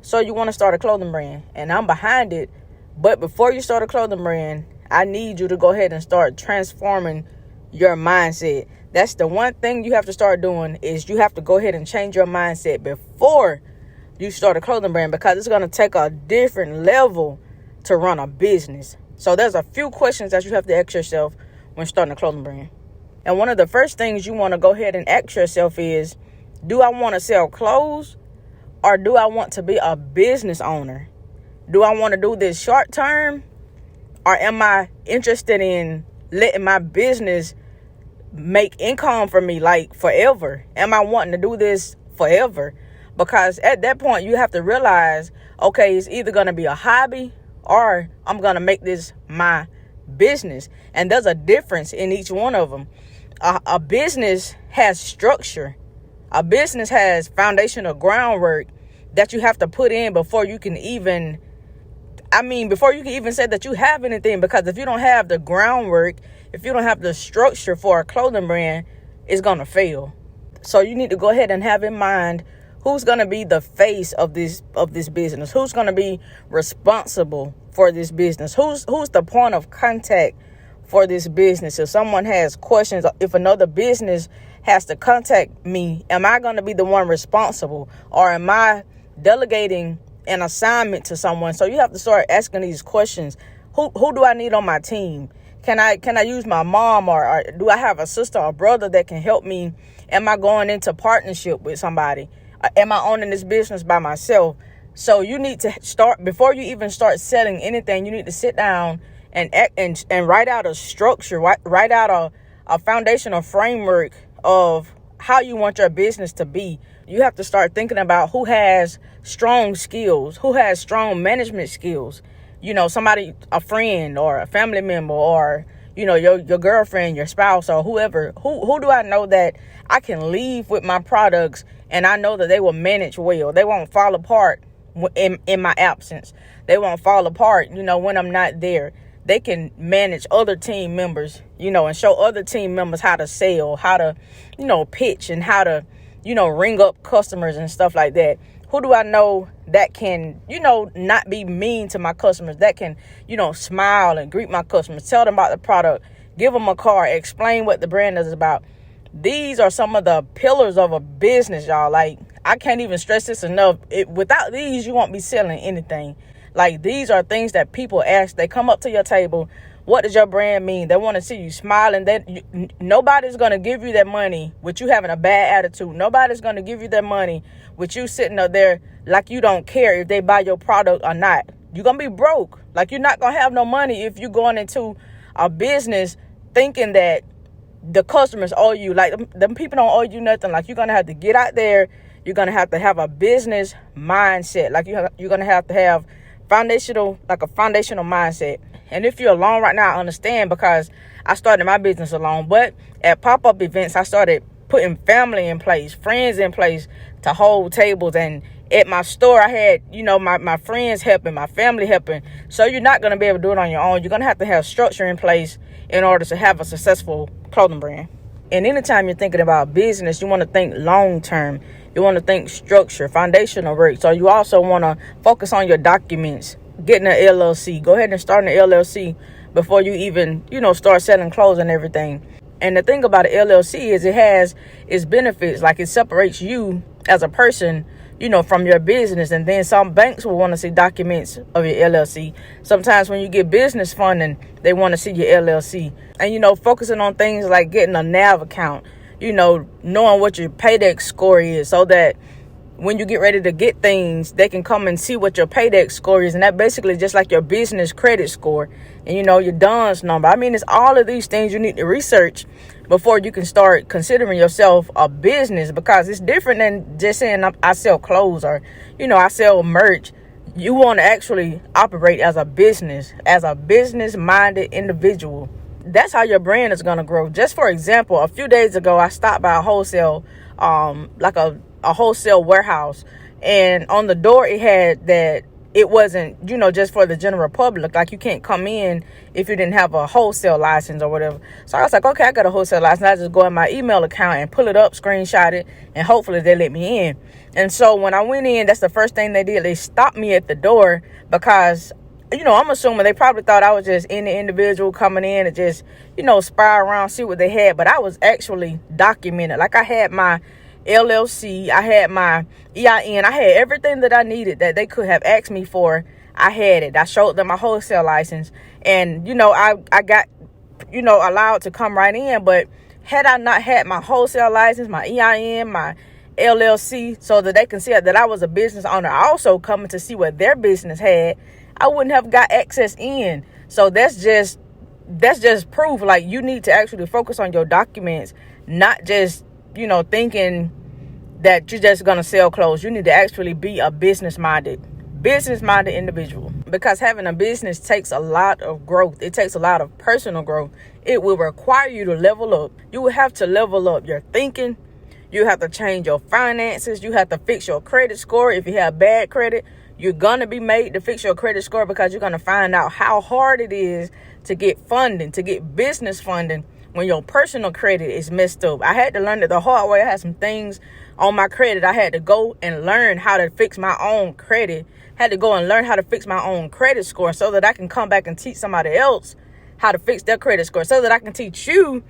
So you want to start a clothing brand, and I'm behind it. But before you start a clothing brand, I need you to go ahead and start transforming your mindset. That's the one thing you have to start doing, is you have to go ahead and change your mindset before you start a clothing brand, because it's going to take a different level to run a business. So there's a few questions that you have to ask yourself when starting a clothing brand. And one of the first things you want to go ahead and ask yourself is, do I want to sell clothes, or do I want to be a business owner? Do I want to do this short term, or am I interested in letting my business make income for me like forever? Am I wanting to do this forever? Because at that point, you have to realize, okay, it's either going to be a hobby or I'm going to make this my business. And there's a difference in each one of them. A business has structure. A business has foundational groundwork that you have to put in before you can even say that you have anything. Because if you don't have the groundwork, if you don't have the structure for a clothing brand, it's going to fail. So you need to go ahead and have in mind who's going to be the face of this business, who's going to be responsible for this business, who's the point of contact for this business. If someone has questions, if another business has to contact me, am I going to be the one responsible, or am I delegating an assignment to someone? So you have to start asking these questions. Who do I need on my team? Can I use my mom, or do I have a sister or brother that can help me? Am I going into partnership with somebody? Am I owning this business by myself? So you need to start, before you even start selling anything, you need to sit down and write out a structure, write out a foundational framework of how you want your business to be. You have to start thinking about who has strong skills, who has strong management skills. Somebody, a friend or a family member, or, your girlfriend, your spouse, or whoever. Who do I know that I can leave with my products, and I know that they will manage well? They won't fall apart in my absence. They won't fall apart, when I'm not there. They can manage other team members, and show other team members how to sell, how to, pitch, and how to, ring up customers and stuff like that. Who do I know that can, not be mean to my customers, that can, smile and greet my customers, tell them about the product, give them a card, explain what the brand is about? These are some of the pillars of a business, y'all. Like, I can't even stress this enough. Without these, you won't be selling anything. Like, these are things that people ask. They come up to your table. What does your brand mean? They want to see you smiling. Nobody's going to give you that money with you having a bad attitude. Nobody's going to give you that money with you sitting up there like you don't care if they buy your product or not. You're going to be broke. Like, you're not going to have no money if you're going into a business thinking that the customers owe you. Like, them people don't owe you nothing. Like, you're going to have to get out there. You're going to have a business mindset. Like, you're going to have a foundational mindset. And if you're alone right now, I understand, because I started my business alone. But at pop-up events, I started putting family in place, friends in place to hold tables. And at my store, I had, my friends helping, my family helping. So you're not going to be able to do it on your own. You're going to have structure in place in order to have a successful clothing brand. And anytime you're thinking about business, you want to think long-term. You want to think structure, foundational work. So you also want to focus on your documents, getting an LLC. Go ahead and start an LLC before you even, start selling clothes and everything. And the thing about an LLC is it has its benefits. Like, it separates you as a person, from your business. And then some banks will want to see documents of your LLC. Sometimes when you get business funding, they want to see your LLC. And, focusing on things like getting a NAV account, knowing what your paydex score is, so that when you get ready to get things, they can come and see what your paydex score is. And that basically just like your business credit score and, your DUNS number. I mean, it's all of these things you need to research before you can start considering yourself a business, because it's different than just saying I sell clothes or, I sell merch. You want to actually operate as a business-minded individual. That's how your brand is going to grow. Just for example, a few days ago, I stopped by a wholesale, a wholesale warehouse, and on the door it had that it wasn't, just for the general public. Like, you can't come in if you didn't have a wholesale license or whatever. So I was like, okay, I got a wholesale license. I just go in my email account and pull it up, screenshot it, and hopefully they let me in. And so when I went in, that's the first thing they did. They stopped me at the door because, I'm assuming they probably thought I was just any individual coming in and just, spy around, see what they had. But I was actually documented. Like, I had my LLC, I had my EIN, I had everything that I needed that they could have asked me for. I had it. I showed them my wholesale license, and I got allowed to come right in. But had I not had my wholesale license, my EIN, my LLC, so that they can see that I was a business owner, also coming to see what their business had, I wouldn't have got access in. So that's just proof. Like, you need to actually focus on your documents, not just thinking that you're just gonna sell clothes. You need to actually be a business-minded individual, because having a business takes a lot of growth. It takes a lot of personal growth. It will require you to level up. You will have to level up your thinking. You have to change your finances. You have to fix your credit score. If you have bad credit, you're gonna be made to fix your credit score, because you're gonna find out how hard it is to get funding, to get business funding, when your personal credit is messed up. I had to learn it the hard way. I had some things on my credit. I had to go and learn how to fix my own credit. Had to go and learn how to fix my own credit score, so that I can come back and teach somebody else how to fix their credit score, so that I can teach you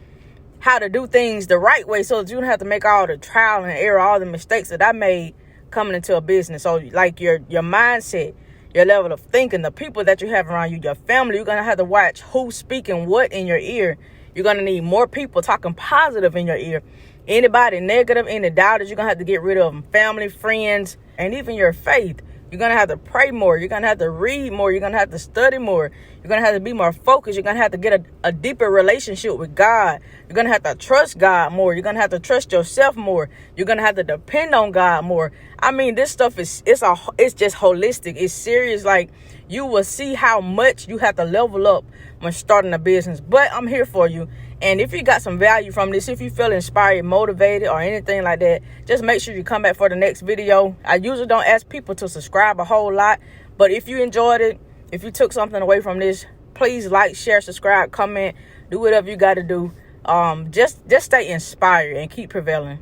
how to do things the right way, so that you don't have to make all the trial and error, all the mistakes that I made coming into a business. So, like, your mindset, your level of thinking, the people that you have around you, your family, you're going to have to watch who's speaking what in your ear. You're going to need more people talking positive in your ear. Anybody negative, any doubters, you're going to have to get rid of them. Family, friends, and even your faith. You're going to have to pray more. You're going to have to read more. You're going to have to study more. You're going to have to be more focused. You're going to have to get a deeper relationship with God. You're going to have to trust God more. You're going to have to trust yourself more. You're going to have to depend on God more. I mean, this stuff it's just holistic. It's serious. Like, you will see how much you have to level up when starting a business. But I'm here for you. And if you got some value from this, if you feel inspired, motivated, or anything like that, just make sure you come back for the next video. I usually don't ask people to subscribe a whole lot, but if you enjoyed it, if you took something away from this, please like, share, subscribe, comment, do whatever you got to do. Just stay inspired and keep prevailing.